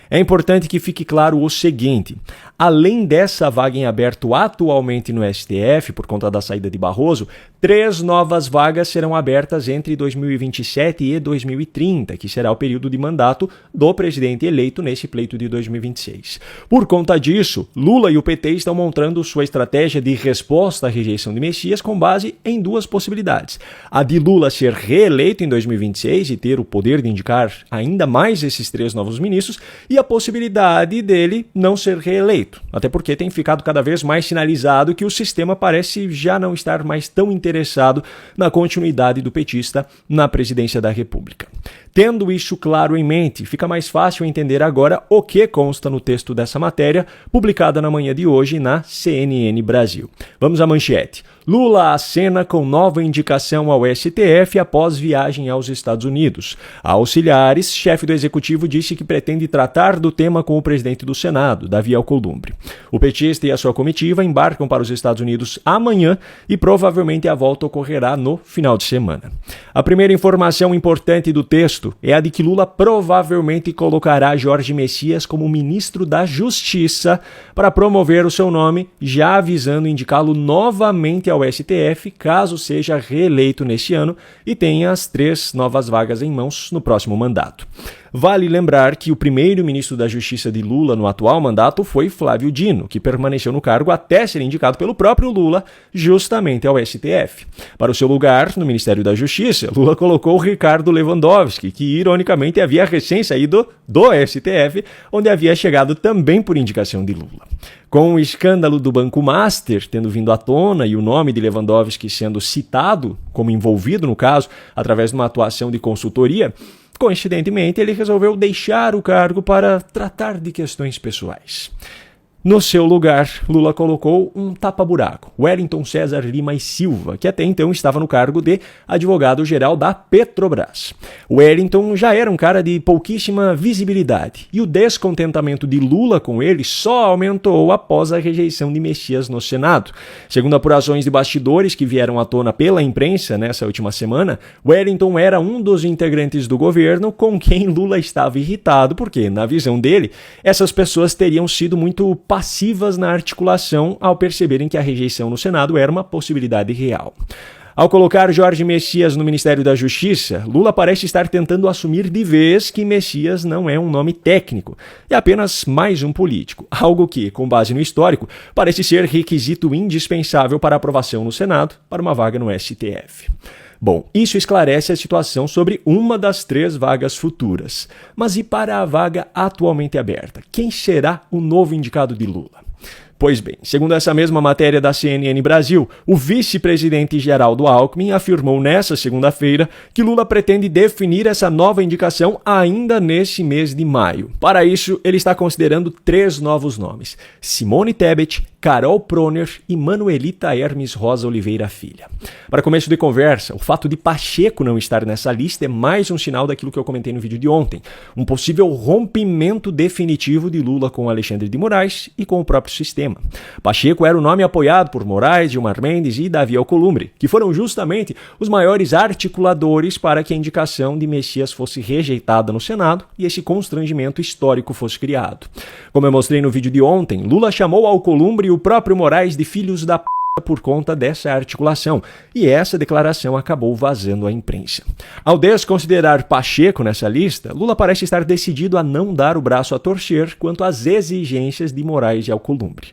É importante que fique claro o seguinte: além dessa vaga em aberto atualmente no STF, por conta da saída de Barroso, 3 novas vagas serão abertas entre 2027 e 2030, que será o período de mandato do presidente eleito nesse pleito de 2026. Por conta disso, Lula e o PT estão montando sua estratégia de resposta à rejeição de Messias com base em 2 possibilidades. A de Lula ser reeleito em 2026 e ter o poder de indicar ainda mais esses 3 novos ministros, e a possibilidade dele não ser reeleito, até porque tem ficado cada vez mais sinalizado que o sistema parece já não estar mais tão interessado na continuidade do petista na presidência da República. Tendo isso claro em mente, fica mais fácil entender agora o que consta no texto dessa matéria, publicada na manhã de hoje na CNN Brasil. Vamos à manchete. Lula acena com nova indicação ao STF após viagem aos Estados Unidos. A Auxiliares, chefe do executivo, disse que pretende tratar do tema com o presidente do Senado, Davi Alcolumbre. O petista e a sua comitiva embarcam para os Estados Unidos amanhã e provavelmente a volta ocorrerá no final de semana. A primeira informação importante do texto é a de que Lula provavelmente colocará Jorge Messias como ministro da Justiça para promover o seu nome, já avisando indicá-lo novamente ao STF, caso seja reeleito neste ano e tenha as 3 novas vagas em mãos no próximo mandato. Vale lembrar que o primeiro ministro da Justiça de Lula no atual mandato foi Flávio Dino, que permaneceu no cargo até ser indicado pelo próprio Lula justamente ao STF. Para o seu lugar no Ministério da Justiça, Lula colocou Ricardo Lewandowski, que ironicamente havia recém saído do STF, onde havia chegado também por indicação de Lula. Com o escândalo do Banco Master tendo vindo à tona e o nome de Lewandowski sendo citado como envolvido no caso através de uma atuação de consultoria, coincidentemente, ele resolveu deixar o cargo para tratar de questões pessoais. No seu lugar, Lula colocou um tapa-buraco, Wellington César Lima e Silva, que até então estava no cargo de advogado-geral da Petrobras. Wellington já era um cara de pouquíssima visibilidade, e o descontentamento de Lula com ele só aumentou após a rejeição de Messias no Senado. Segundo apurações de bastidores que vieram à tona pela imprensa nessa última semana, Wellington era um dos integrantes do governo com quem Lula estava irritado, porque, na visão dele, essas pessoas teriam sido muito passivas na articulação ao perceberem que a rejeição no Senado era uma possibilidade real. Ao colocar Jorge Messias no Ministério da Justiça, Lula parece estar tentando assumir de vez que Messias não é um nome técnico, é apenas mais um político, algo que, com base no histórico, parece ser requisito indispensável para aprovação no Senado para uma vaga no STF. Bom, isso esclarece a situação sobre uma das 3 vagas futuras. Mas e para a vaga atualmente aberta? Quem será o novo indicado de Lula? Pois bem, segundo essa mesma matéria da CNN Brasil, o vice-presidente Geraldo Alckmin afirmou nesta segunda-feira que Lula pretende definir essa nova indicação ainda neste mês de maio. Para isso, ele está considerando 3 novos nomes: Simone Tebet, Carol Proner e Manuelita Hermes Rosa Oliveira Filha. Para começo de conversa, o fato de Pacheco não estar nessa lista é mais um sinal daquilo que eu comentei no vídeo de ontem, um possível rompimento definitivo de Lula com Alexandre de Moraes e com o próprio sistema. Pacheco era o nome apoiado por Moraes, Gilmar Mendes e Davi Alcolumbre, que foram justamente os maiores articuladores para que a indicação de Messias fosse rejeitada no Senado e esse constrangimento histórico fosse criado. Como eu mostrei no vídeo de ontem, Lula chamou Alcolumbre e o próprio Moraes de filhos da por conta dessa articulação, e essa declaração acabou vazando à imprensa. Ao desconsiderar Pacheco nessa lista, Lula parece estar decidido a não dar o braço a torcer quanto às exigências de Moraes e Alcolumbre.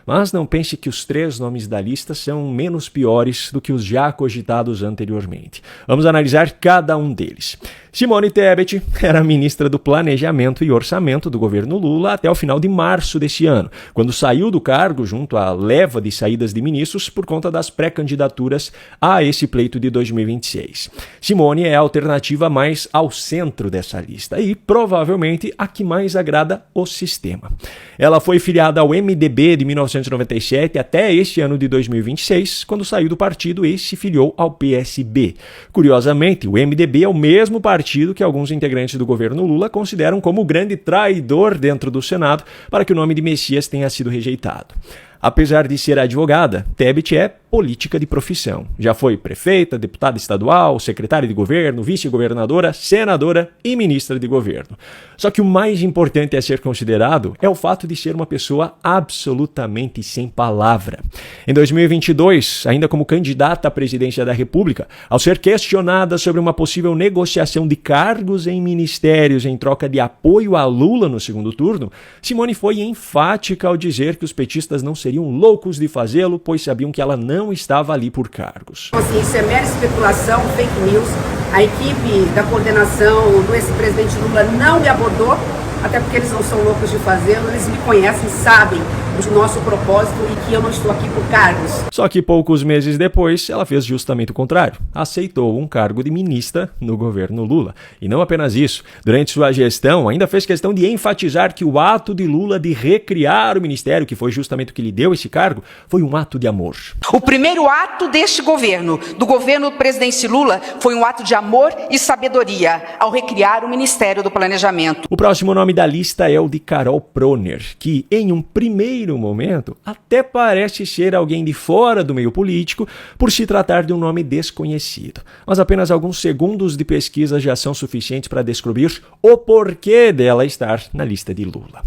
Mas não pense que os 3 nomes da lista são menos piores do que os já cogitados anteriormente. Vamos analisar cada um deles. Simone Tebet era ministra do Planejamento e Orçamento do governo Lula até o final de março deste ano, quando saiu do cargo junto à leva de saídas de ministros por conta das pré-candidaturas a esse pleito de 2026. Simone é a alternativa mais ao centro dessa lista e, provavelmente, a que mais agrada o sistema. Ela foi filiada ao MDB de 1997 até este ano de 2026, quando saiu do partido e se filiou ao PSB. Curiosamente, o MDB é o mesmo partido que alguns integrantes do governo Lula consideram como o grande traidor dentro do Senado para que o nome de Messias tenha sido rejeitado. Apesar de ser advogada, Tebet é política de profissão. Já foi prefeita, deputada estadual, secretária de governo, vice-governadora, senadora e ministra de governo. Só que o mais importante a ser considerado é o fato de ser uma pessoa absolutamente sem palavra. Em 2022, ainda como candidata à presidência da República, ao ser questionada sobre uma possível negociação de cargos em ministérios em troca de apoio a Lula no segundo turno, Simone foi enfática ao dizer que os petistas não seriam loucos de fazê-lo, pois sabiam que ela não estava ali por cargos. Assim, isso é mera especulação, fake news. A equipe da coordenação do ex-presidente Lula não me abordou, até porque eles não são loucos de fazê-lo, eles me conhecem, sabem do nosso propósito e que eu não estou aqui por cargos. Só que poucos meses depois, ela fez justamente o contrário. Aceitou um cargo de ministra no governo Lula. E não apenas isso, durante sua gestão, ainda fez questão de enfatizar que o ato de Lula de recriar o ministério, que foi justamente o que lhe deu esse cargo, foi um ato de amor. O primeiro ato deste governo, do governo do presidente Lula, foi um ato de amor e sabedoria ao recriar o Ministério do Planejamento. O próximo nome da lista é o de Carol Proner, que em um primeiro momento até parece ser alguém de fora do meio político por se tratar de um nome desconhecido. Mas apenas alguns segundos de pesquisa já são suficientes para descobrir o porquê dela estar na lista de Lula.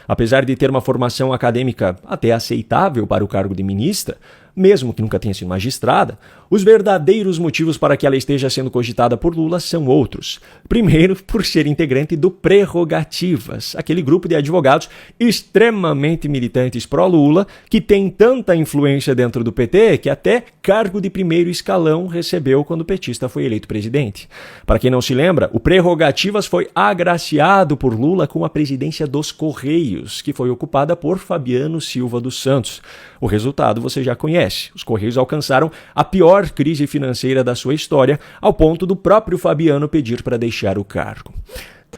Apesar de ter uma formação acadêmica até aceitável para o cargo de ministra, mesmo que nunca tenha sido magistrada, os verdadeiros motivos para que ela esteja sendo cogitada por Lula são outros. Primeiro, por ser integrante do Prerrogativas, aquele grupo de advogados extremamente militantes pró-Lula, que tem tanta influência dentro do PT que até cargo de primeiro escalão recebeu quando o petista foi eleito presidente. Para quem não se lembra, o Prerrogativas foi agraciado por Lula com a presidência dos Correios, que foi ocupada por Fabiano Silva dos Santos. O resultado você já conhece. Os Correios alcançaram a pior crise financeira da sua história, ao ponto do próprio Fabiano pedir para deixar o cargo.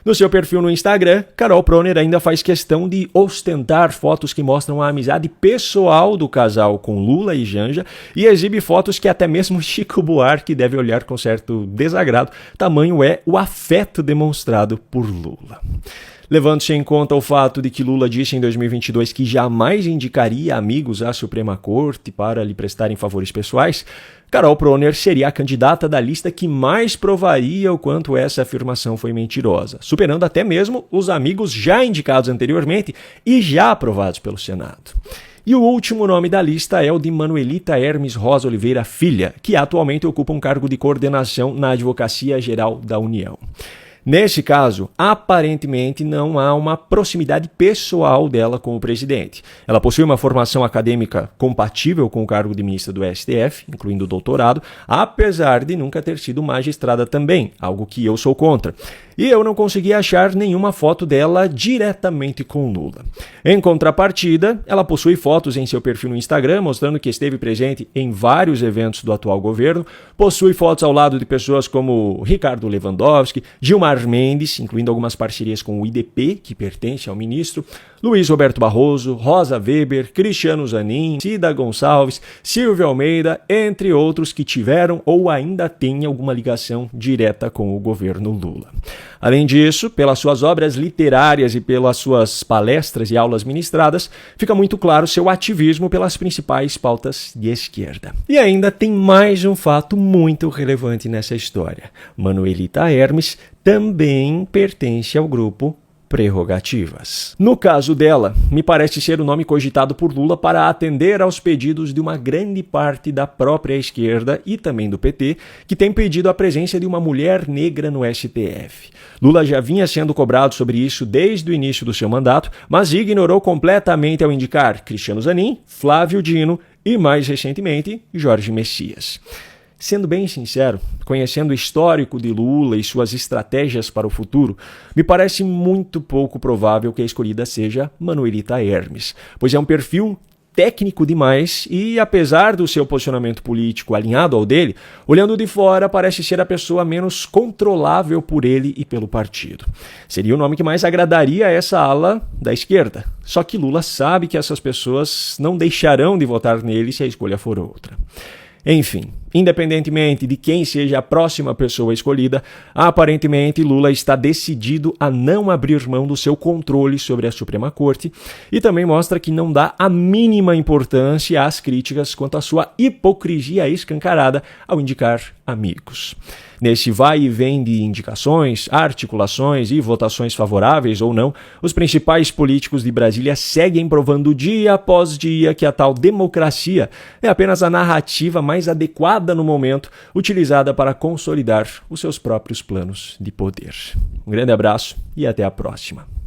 No seu perfil no Instagram, Carol Proner ainda faz questão de ostentar fotos que mostram a amizade pessoal do casal com Lula e Janja e exibe fotos que até mesmo Chico Buarque deve olhar com certo desagrado, tamanho é o afeto demonstrado por Lula. Levando-se em conta o fato de que Lula disse em 2022 que jamais indicaria amigos à Suprema Corte para lhe prestarem favores pessoais, Carol Proner seria a candidata da lista que mais provaria o quanto essa afirmação foi mentirosa, superando até mesmo os amigos já indicados anteriormente e já aprovados pelo Senado. E o último nome da lista é o de Manuelita Hermes Rosa Oliveira Filha, que atualmente ocupa um cargo de coordenação na Advocacia Geral da União. Nesse caso, aparentemente não há uma proximidade pessoal dela com o presidente. Ela possui uma formação acadêmica compatível com o cargo de ministra do STF, incluindo o doutorado, apesar de nunca ter sido magistrada também, algo que eu sou contra. E eu não consegui achar nenhuma foto dela diretamente com Lula. Em contrapartida, ela possui fotos em seu perfil no Instagram, mostrando que esteve presente em vários eventos do atual governo, possui fotos ao lado de pessoas como Ricardo Lewandowski, Gilmar Mendes, incluindo algumas parcerias com o IDP, que pertence ao ministro, Luiz Roberto Barroso, Rosa Weber, Cristiano Zanin, Cida Gonçalves, Silvio Almeida, entre outros que tiveram ou ainda têm alguma ligação direta com o governo Lula. Além disso, pelas suas obras literárias e pelas suas palestras e aulas ministradas, fica muito claro seu ativismo pelas principais pautas de esquerda. E ainda tem mais um fato muito relevante nessa história. Manuelita Hermes também pertence ao grupo Prerrogativas. No caso dela, me parece ser o nome cogitado por Lula para atender aos pedidos de uma grande parte da própria esquerda e também do PT, que tem pedido a presença de uma mulher negra no STF. Lula já vinha sendo cobrado sobre isso desde o início do seu mandato, mas ignorou completamente ao indicar Cristiano Zanin, Flávio Dino e, mais recentemente, Jorge Messias. Sendo bem sincero, conhecendo o histórico de Lula e suas estratégias para o futuro, me parece muito pouco provável que a escolhida seja Manuelita Hermes, pois é um perfil técnico demais e, apesar do seu posicionamento político alinhado ao dele, olhando de fora parece ser a pessoa menos controlável por ele e pelo partido. Seria o nome que mais agradaria a essa ala da esquerda, só que Lula sabe que essas pessoas não deixarão de votar nele se a escolha for outra. Enfim, Independentemente de quem seja a próxima pessoa escolhida, aparentemente Lula está decidido a não abrir mão do seu controle sobre a Suprema Corte e também mostra que não dá a mínima importância às críticas quanto à sua hipocrisia escancarada ao indicar amigos. Nesse vai e vem de indicações, articulações e votações favoráveis ou não, os principais políticos de Brasília seguem provando dia após dia que a tal democracia é apenas a narrativa mais adequada no momento, utilizada para consolidar os seus próprios planos de poder. Um grande abraço e até a próxima.